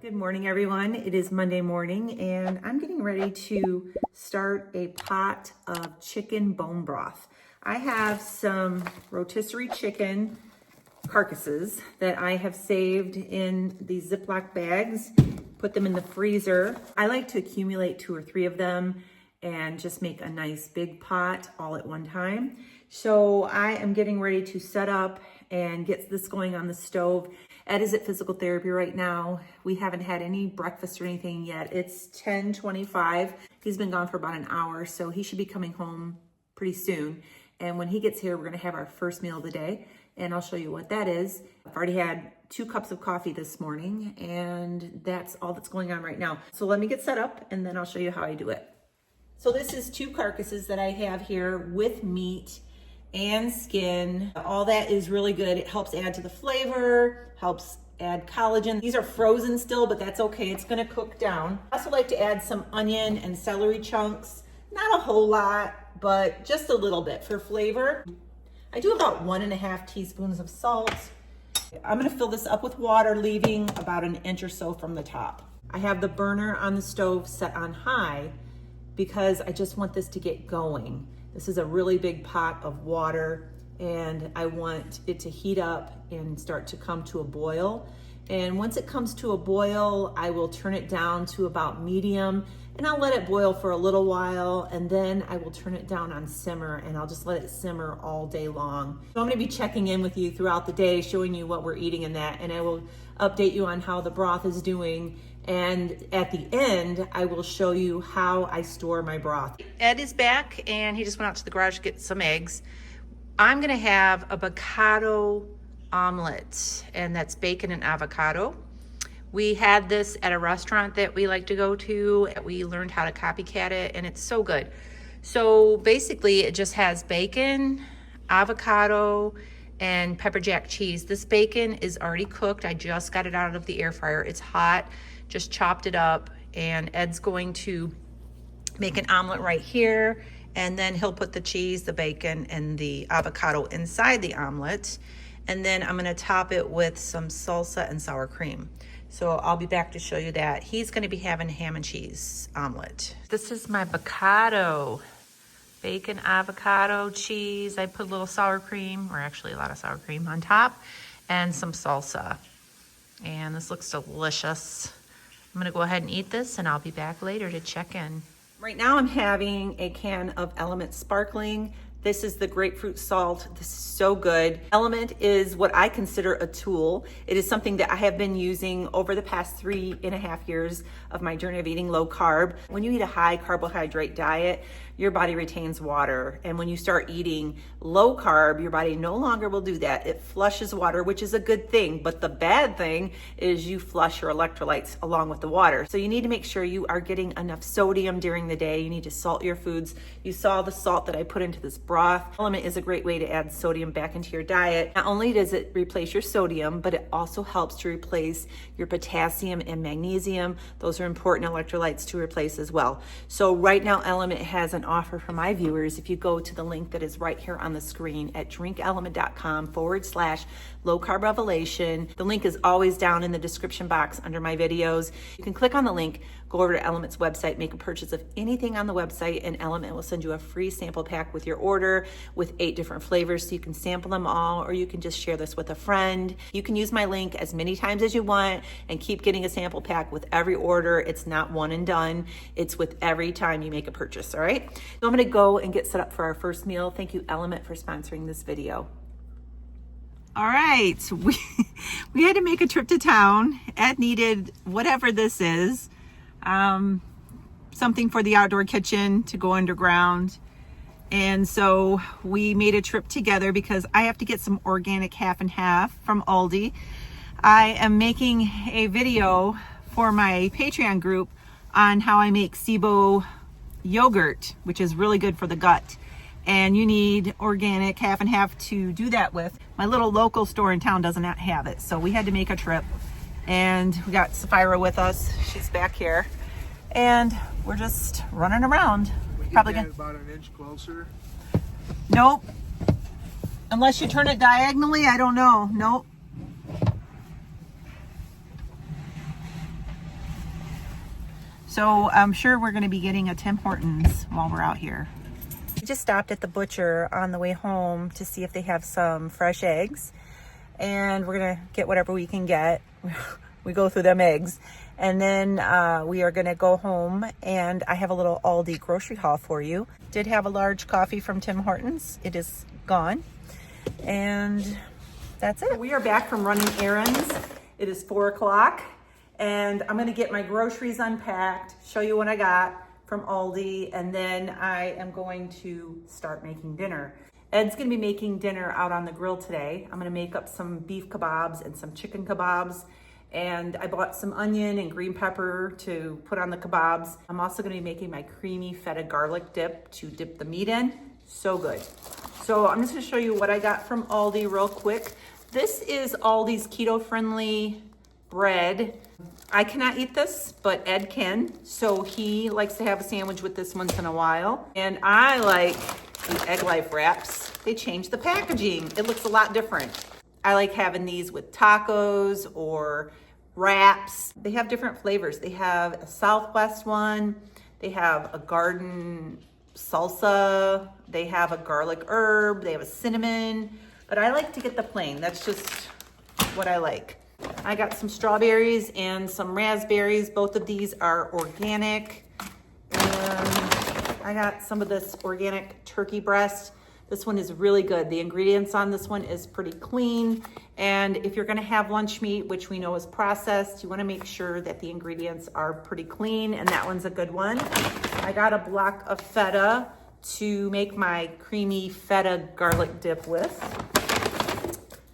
Good morning, everyone. It is Monday morning, and I'm getting ready to start a pot of chicken bone broth. I have some rotisserie chicken carcasses that I have saved in these Ziploc bags, put them in the freezer. I like to accumulate 2 or 3 of them and just make a nice big pot all at one time. So I am getting ready to set up and get this going on the stove. Ed is at physical therapy right now. We haven't had any breakfast or anything yet. It's 10:25. He's been gone for about an hour, so he should be coming home pretty soon. And when he gets here, we're gonna have our first meal of the day, and I'll show you what that is. I've already had 2 cups of coffee this morning, and that's all that's going on right now. So let me get set up, and then I'll show you how I do it. So this is 2 carcasses that I have here with meat and skin. All that is really good. It helps add to the flavor, helps add collagen. These are frozen still, but that's okay. It's gonna cook down. I also like to add some onion and celery chunks. Not a whole lot, but just a little bit for flavor. I do about 1.5 teaspoons of salt. I'm gonna fill this up with water, leaving about 1 inch or so from the top. I have the burner on the stove set on high because I just want this to get going. This is a really big pot of water, and I want it to heat up and start to come to a boil. And once it comes to a boil, I will turn it down to about medium, and I'll let it boil for a little while, and then I will turn it down on simmer, and I'll just let it simmer all day long. So I'm gonna be checking in with you throughout the day, showing you what we're eating in that, and I will update you on how the broth is doing. And at the end, I will show you how I store my broth. Ed is back, and he just went out to the garage to get some eggs. I'm gonna have a avocado omelet, and that's bacon and avocado. We had this at a restaurant that we like to go to. We learned how to copycat it, and it's so good. So basically, it just has bacon, avocado, and pepper jack cheese. This bacon is already cooked. I just got it out of the air fryer. It's hot. Just chopped it up, and Ed's going to make an omelet right here, and then he'll put the cheese, the bacon, and the avocado inside the omelet, and then I'm gonna top it with some salsa and sour cream. So I'll be back to show you that. He's gonna be having ham and cheese omelet. This is my avocado. Bacon, avocado, cheese. I put a little sour cream, or actually a lot of sour cream on top, and some salsa. And this looks delicious. I'm gonna go ahead and eat this, and I'll be back later to check in. Right now I'm having a can of Element Sparkling. This is the grapefruit salt. This is so good. Element is what I consider a tool. It is something that I have been using over the past 3.5 years of my journey of eating low carb. When you eat a high carbohydrate diet, your body retains water. And when you start eating low carb, your body no longer will do that. It flushes water, which is a good thing. But the bad thing is you flush your electrolytes along with the water. So you need to make sure you are getting enough sodium during the day. You need to salt your foods. You saw the salt that I put into this broth. Element is a great way to add sodium back into your diet. Not only does it replace your sodium, but it also helps to replace your potassium and magnesium. Those are important electrolytes to replace as well. So right now, Element has an offer for my viewers. If you go to the link that is right here on the screen at drinkelement.com/low carb revelation. The link is always down in the description box under my videos. You can click on the link, go over to Element's website, make a purchase of anything on the website, and Element will send you a free sample pack with your order with 8 different flavors, so you can sample them all, or you can just share this with a friend. You can use my link as many times as you want and keep getting a sample pack with every order. It's not one and done. It's with every time you make a purchase, all right? So I'm gonna go and get set up for our first meal. Thank you, Element, for sponsoring this video. All right, we had to make a trip to town. Ed needed whatever this is. Something for the outdoor kitchen to go underground. And so we made a trip together because I have to get some organic half and half from Aldi. I am making a video for my Patreon group on how I make SIBO yogurt, which is really good for the gut. And you need organic half and half to do that with. My little local store in town does not have it, so we had to make a trip. And we got Sapphira with us. She's back here. And we're just running around. We Probably get gonna... about 1 inch closer. Nope. Unless you turn it diagonally, I don't know. Nope. So I'm sure we're gonna be getting a Tim Hortons while we're out here. We just stopped at the butcher on the way home to see if they have some fresh eggs. And we're gonna get whatever we can get. We go through them eggs. And then we are gonna go home, and I have a little Aldi grocery haul for you. Did have a large coffee from Tim Hortons. It is gone. And that's it. We are back from running errands. It is 4 o'clock, and I'm gonna get my groceries unpacked, show you what I got from Aldi, and then I am going to start making dinner. Ed's gonna be making dinner out on the grill today. I'm gonna make up some beef kebabs and some chicken kebabs. And I bought some onion and green pepper to put on the kebabs. I'm also gonna be making my creamy feta garlic dip to dip the meat in. So good. So I'm just gonna show you what I got from Aldi real quick. This is Aldi's keto-friendly bread. I cannot eat this, but Ed can. So he likes to have a sandwich with this once in a while. And I like the Egg Life wraps. They changed the packaging. It looks a lot different. I like having these with tacos or wraps. They have different flavors. They have a Southwest one. They have a garden salsa. They have a garlic herb. They have a cinnamon. But I like to get the plain. That's just what I like. I got some strawberries and some raspberries. Both of these are organic. And I got some of this organic turkey breast. This one is really good. The ingredients on this one is pretty clean. And if you're gonna have lunch meat, which we know is processed, you wanna make sure that the ingredients are pretty clean, and that one's a good one. I got a block of feta to make my creamy feta garlic dip with.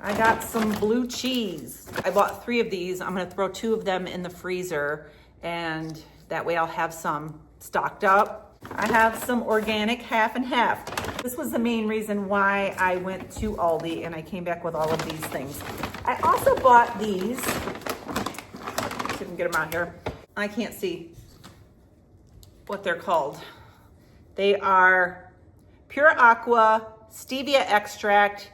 I got some blue cheese. I bought 3 of these. I'm gonna throw 2 of them in the freezer, and that way I'll have some stocked up. I have some organic half and half. This was the main reason why I went to Aldi, and I came back with all of these things. I also bought these. Let's see if I can get them out here. I can't see what they're called. They are Pure Aqua Stevia Extract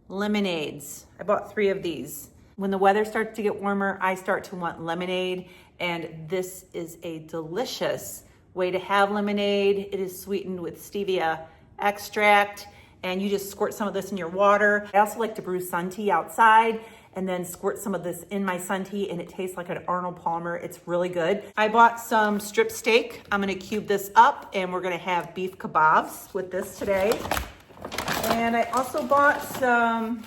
lemonades. I bought 3 of these. When the weather starts to get warmer, I start to want lemonade, and this is a delicious way to have lemonade. It is sweetened with stevia extract, and you just squirt some of this in your water. I also like to brew sun tea outside and then squirt some of this in my sun tea, and it tastes like an Arnold Palmer. It's really good. I bought some strip steak. I'm gonna cube this up, and we're gonna have beef kebabs with this today. And I also bought some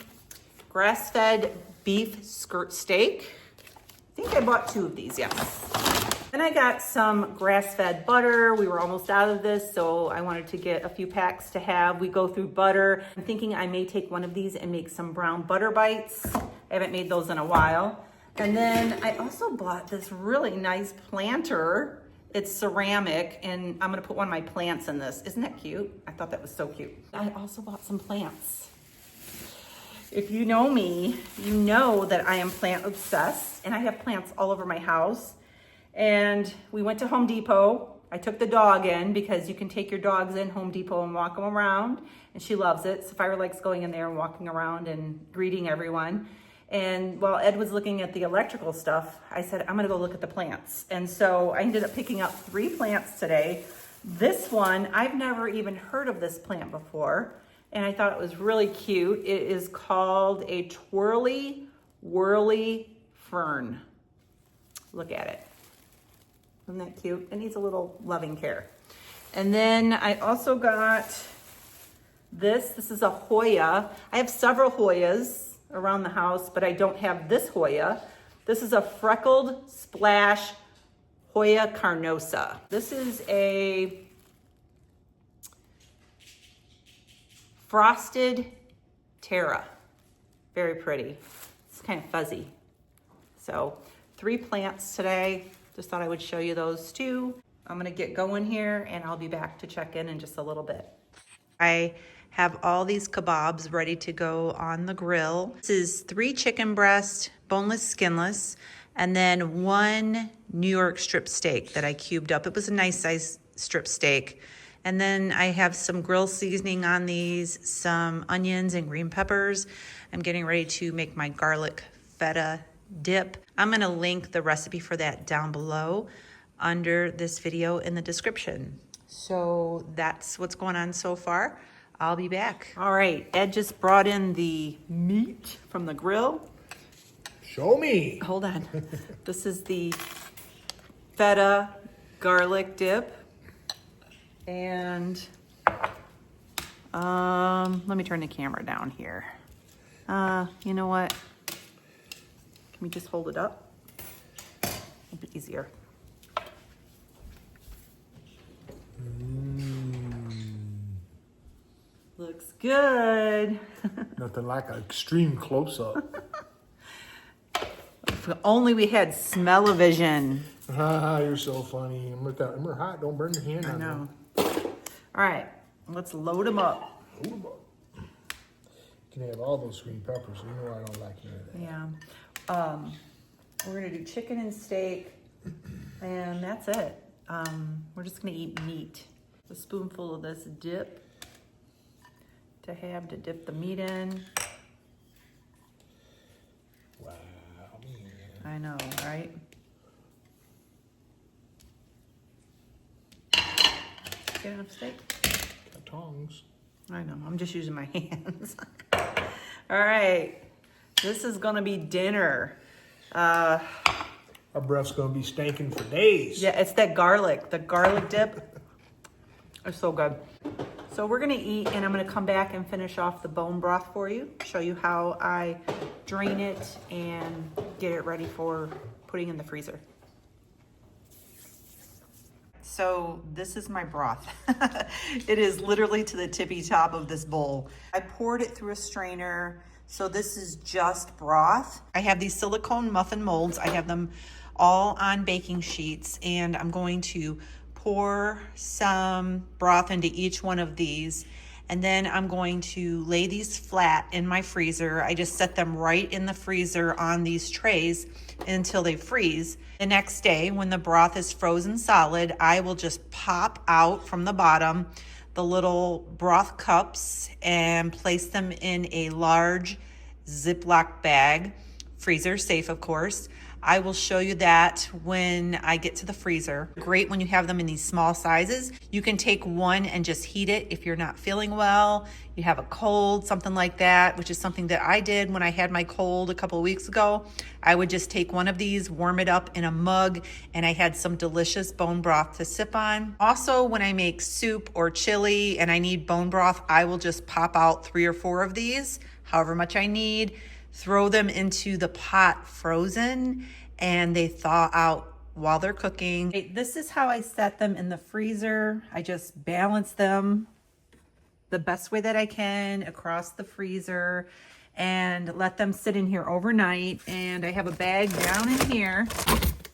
grass-fed beef skirt steak. I think I bought 2 of these, yes. Then I got some grass-fed butter. We were almost out of this, so I wanted to get a few packs to have. We go through butter. I'm thinking I may take one of these and make some brown butter bites. I haven't made those in a while. And then I also bought this really nice planter. It's ceramic, and I'm gonna put one of my plants in this. Isn't that cute? I thought that was so cute. I also bought some plants. If you know me, you know that I am plant obsessed, and I have plants all over my house. And we went to Home Depot. I took the dog in because you can take your dogs in Home Depot and walk them around, and she loves it. Sapphire likes going in there and walking around and greeting everyone. And while Ed was looking at the electrical stuff, I said, I'm gonna go look at the plants. And so I ended up picking up 3 plants today. This one, I've never even heard of this plant before, and I thought it was really cute. It is called a twirly whirly fern. Look at it. Isn't that cute? It needs a little loving care. And then I also got this. This is a Hoya. I have several Hoyas around the house, but I don't have this Hoya. This is a freckled splash Hoya carnosa. This is a frosted Terra. Very pretty. It's kind of fuzzy. So 3 plants today. Just thought I would show you those too. I'm gonna get going here, and I'll be back to check in just a little bit. I have all these kebabs ready to go on the grill. This is 3 chicken breast, boneless, skinless, and then 1 New York strip steak that I cubed up. It was a nice size strip steak. And then I have some grill seasoning on these, some onions and green peppers. I'm getting ready to make my garlic feta dip. I'm gonna link the recipe for that down below. under this video in the description. So that's what's going on so far. I'll be back. All right, Ed just brought in the meat from the grill. Show me. Hold on. This is the feta garlic dip. And let me turn the camera down here. You know what? Can we just hold it up? It'll be easier. Looks good. Nothing like an extreme close-up. If only we had smell-o-vision. You're so funny. Remember hot, don't burn your hand on I know. All right, let's load them up. Load 'em up. You can have all those sweet peppers. You know I don't like any of that. Yeah. We're gonna do chicken and steak, and that's it. We're just gonna eat meat. A spoonful of this dip to dip the meat in. Wow, man. I know, right? Get enough steak? Got tongs. I know, I'm just using my hands. All right, this is gonna be dinner. Our breath's gonna be stinking for days. Yeah, it's that garlic, the garlic dip. It's so good. So we're gonna eat, and I'm gonna come back and finish off the bone broth for you, show you how I drain it and get it ready for putting in the freezer. So this is my broth. It is literally to the tippy top of this bowl. I poured it through a strainer. So this is just broth. I have these silicone muffin molds. I have them all on baking sheets, and I'm going to pour some broth into each one of these. And then I'm going to lay these flat in my freezer. I just set them right in the freezer on these trays until they freeze. The next day, when the broth is frozen solid, I will just pop out from the bottom the little broth cups and place them in a large Ziploc bag, freezer safe, of course. I will show you that when I get to the freezer. Great when you have them in these small sizes. You can take one and just heat it if you're not feeling well, you have a cold, something like that, which is something that I did when I had my cold a couple of weeks ago. I would just take one of these, warm it up in a mug, and I had some delicious bone broth to sip on. Also, when I make soup or chili and I need bone broth, I will just pop out 3 or 4 of these, however much I need, throw them into the pot frozen, and they thaw out while they're cooking. Okay, this is how I set them in the freezer. I just balance them the best way that I can across the freezer and let them sit in here overnight. And I have a bag down in here.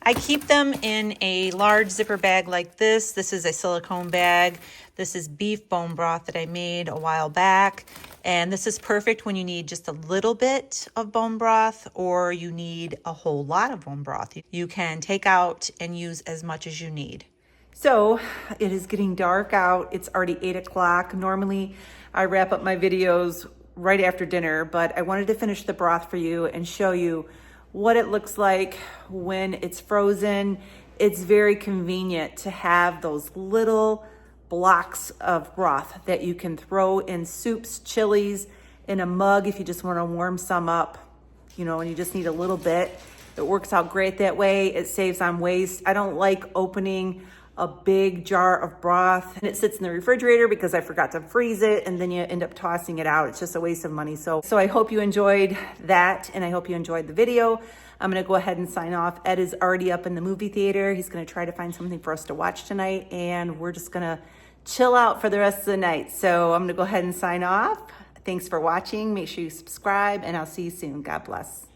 I keep them in a large zipper bag like this. This is a silicone bag. This is beef bone broth that I made a while back. And this is perfect when you need just a little bit of bone broth or you need a whole lot of bone broth. You can take out and use as much as you need. So it is getting dark out. It's already 8 o'clock. Normally I wrap up my videos right after dinner, but I wanted to finish the broth for you and show you what it looks like when it's frozen. It's very convenient to have those little blocks of broth that you can throw in soups, chilies, in a mug if you just want to warm some up, you know, and you just need a little bit. It works out great that way. It saves on waste. I don't like opening a big jar of broth and it sits in the refrigerator because I forgot to freeze it, and then you end up tossing it out. It's just a waste of money. So I hope you enjoyed that, and I hope you enjoyed the video. I'm gonna go ahead and sign off. Ed is already up in the movie theater. He's gonna try to find something for us to watch tonight, and we're just gonna chill out for the rest of the night. So I'm gonna go ahead and sign off. Thanks for watching. Make sure you subscribe, and I'll see you soon. God bless.